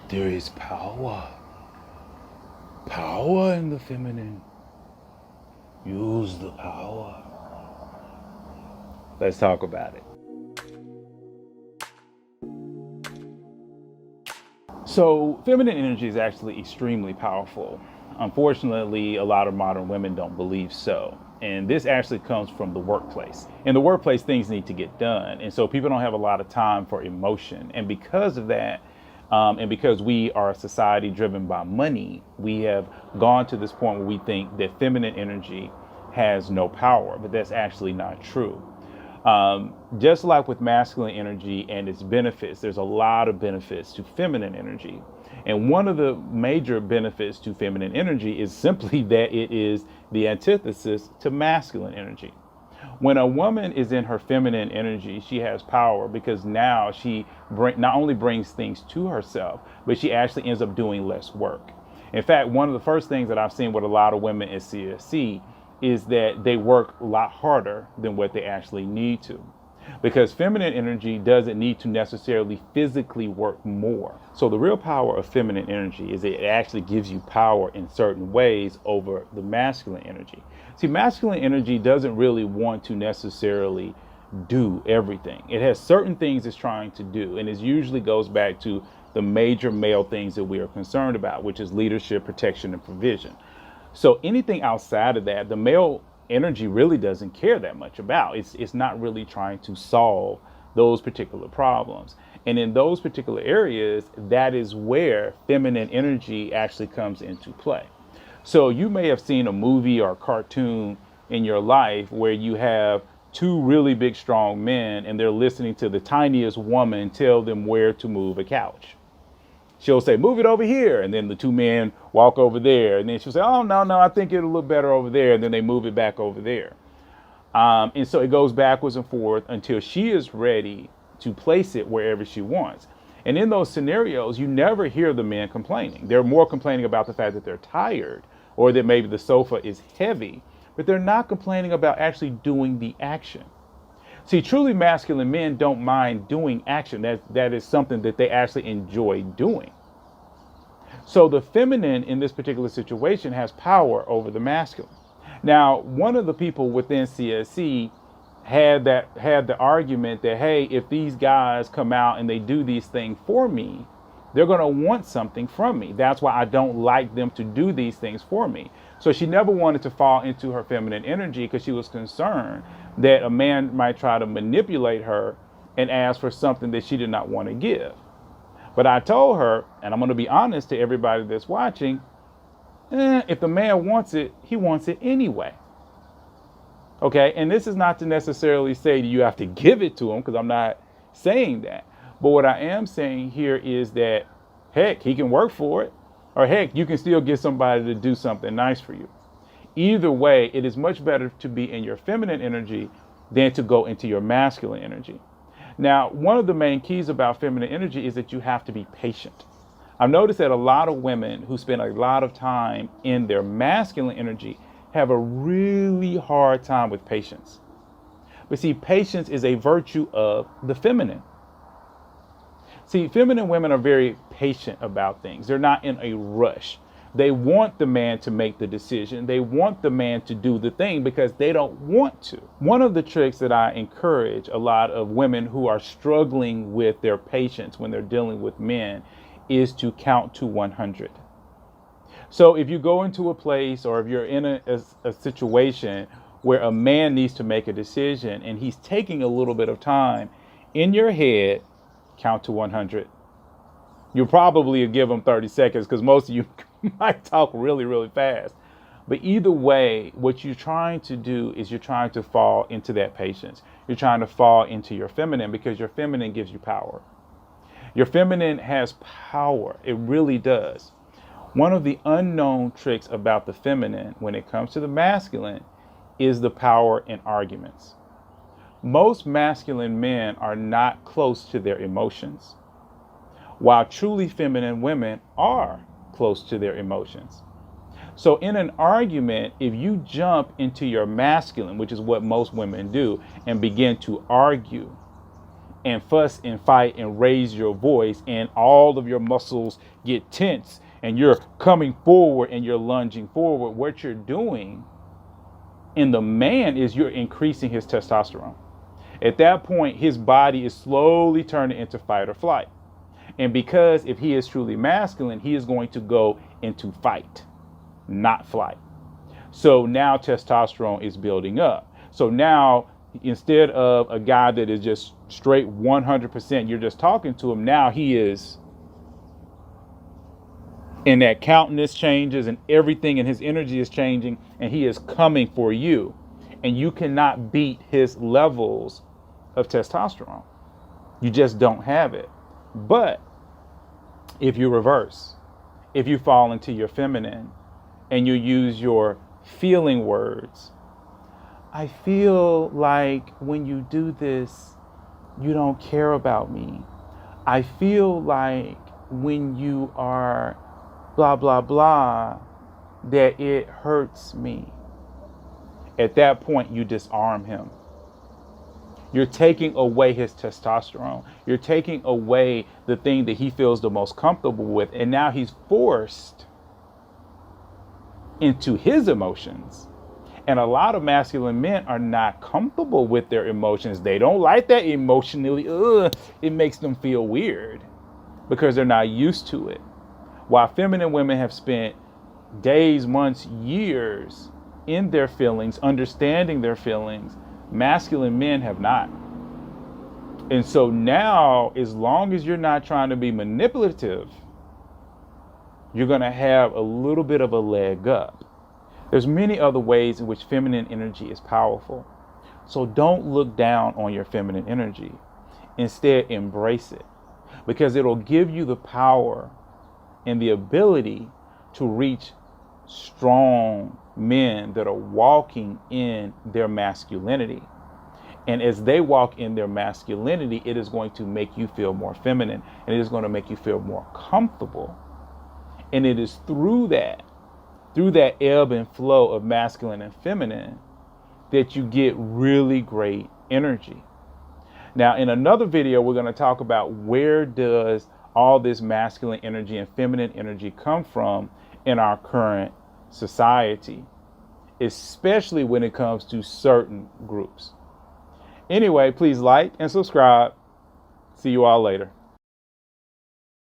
There is power in the feminine. Use the power. Let's talk about it. So, feminine energy is actually extremely powerful. Unfortunately, a lot of modern women don't believe so. And this actually comes from the workplace. In the workplace, things need to get done. And so people don't have a lot of time for emotion. And because of that, and because we are a society driven by money, we have gone to this point where we think that feminine energy has no power, but that's actually not true. Just like with masculine energy and its benefits, there's a lot of benefits to feminine energy. And one of the major benefits to feminine energy is simply that it is the antithesis to masculine energy. When a woman is in her feminine energy, she has power because now she not only brings things to herself, but she actually ends up doing less work. In fact, one of the first things that I've seen with a lot of women at CSC is that they work a lot harder than what they actually need to. Because feminine energy doesn't need to necessarily physically work more. So the real power of feminine energy is that it actually gives you power in certain ways over the masculine energy. See, masculine energy doesn't really want to necessarily do everything. It has certain things it's trying to do, and it usually goes back to the major male things that we are concerned about, which is leadership, protection, and provision. So anything outside of that, the male energy really doesn't care that much about. It's not really trying to solve those particular problems. And in those particular areas, that is where feminine energy actually comes into play. So you may have seen a movie or a cartoon in your life where you have two really big, strong men, and they're listening to the tiniest woman tell them where to move a couch. She'll say, move it over here. And then the two men walk over there. And then she'll say, oh, no, I think it'll look better over there. And then they move it back over there. And so it goes backwards and forth until she is ready to place it wherever she wants. And in those scenarios, you never hear the men complaining. They're more complaining about the fact that they're tired or that maybe the sofa is heavy, but they're not complaining about actually doing the action. See, truly masculine men don't mind doing action. That is something that they actually enjoy doing. So the feminine in this particular situation has power over the masculine. Now, one of the people within CSC had the argument that, hey, if these guys come out and they do these things for me, they're going to want something from me. That's why I don't like them to do these things for me. So she never wanted to fall into her feminine energy because she was concerned that a man might try to manipulate her and ask for something that she did not want to give. But I told her, and I'm going to be honest to everybody that's watching, if the man wants it, he wants it anyway. Okay, and this is not to necessarily say that you have to give it to him, because I'm not saying that. But what I am saying here is that, heck, he can work for it, or heck, you can still get somebody to do something nice for you. Either way, it is much better to be in your feminine energy than to go into your masculine energy. Now, one of the main keys about feminine energy is that you have to be patient. I've noticed that a lot of women who spend a lot of time in their masculine energy have a really hard time with patience. But see, patience is a virtue of the feminine. See, feminine women are very patient about things. They're not in a rush. They want the man to make the decision. They want the man to do the thing because they don't want to. One of the tricks that I encourage a lot of women who are struggling with their patience when they're dealing with men is to count to 100. So if you go into a place or if you're in a situation where a man needs to make a decision and he's taking a little bit of time, in your head, count to 100. You'll probably give him 30 seconds because most of you might talk really, really fast. But either way, what you're trying to do is you're trying to fall into that patience. You're trying to fall into your feminine because your feminine gives you power. Your feminine has power. It really does. One of the unknown tricks about the feminine when it comes to the masculine is the power in arguments. Most masculine men are not close to their emotions, while truly feminine women are close to their emotions. So in an argument, if you jump into your masculine, which is what most women do, and begin to argue, and fuss and fight and raise your voice, and all of your muscles get tense and you're coming forward and you're lunging forward, what you're doing in the man is you're increasing his testosterone. At that point, his body is slowly turning into fight or flight. And because if he is truly masculine, he is going to go into fight, not flight. So now testosterone is building up. So now instead of a guy that is just straight 100%, you're just talking to him, now he is, and that countenance changes and everything, and his energy is changing, and he is coming for you. And you cannot beat his levels of testosterone. You just don't have it. But if you reverse, if you fall into your feminine and you use your feeling words, I feel like when you do this, you don't care about me. I feel like when you are blah, blah, blah, that it hurts me. At that point, you disarm him. You're taking away his testosterone. You're taking away the thing that he feels the most comfortable with. And now he's forced into his emotions. And a lot of masculine men are not comfortable with their emotions. They don't like that emotionally. It makes them feel weird because they're not used to it. While feminine women have spent days, months, years in their feelings, understanding their feelings, masculine men have not. And so now, as long as you're not trying to be manipulative, you're going to have a little bit of a leg up. There's many other ways in which feminine energy is powerful. So don't look down on your feminine energy. Instead, embrace it, because it'll give you the power and the ability to reach strong men that are walking in their masculinity. And as they walk in their masculinity, it is going to make you feel more feminine, and it is going to make you feel more comfortable. And it is through that ebb and flow of masculine and feminine that you get really great energy. Now, in another video, we're going to talk about where does all this masculine energy and feminine energy come from in our current society, especially when it comes to certain groups. Anyway, please like and subscribe. See you all later.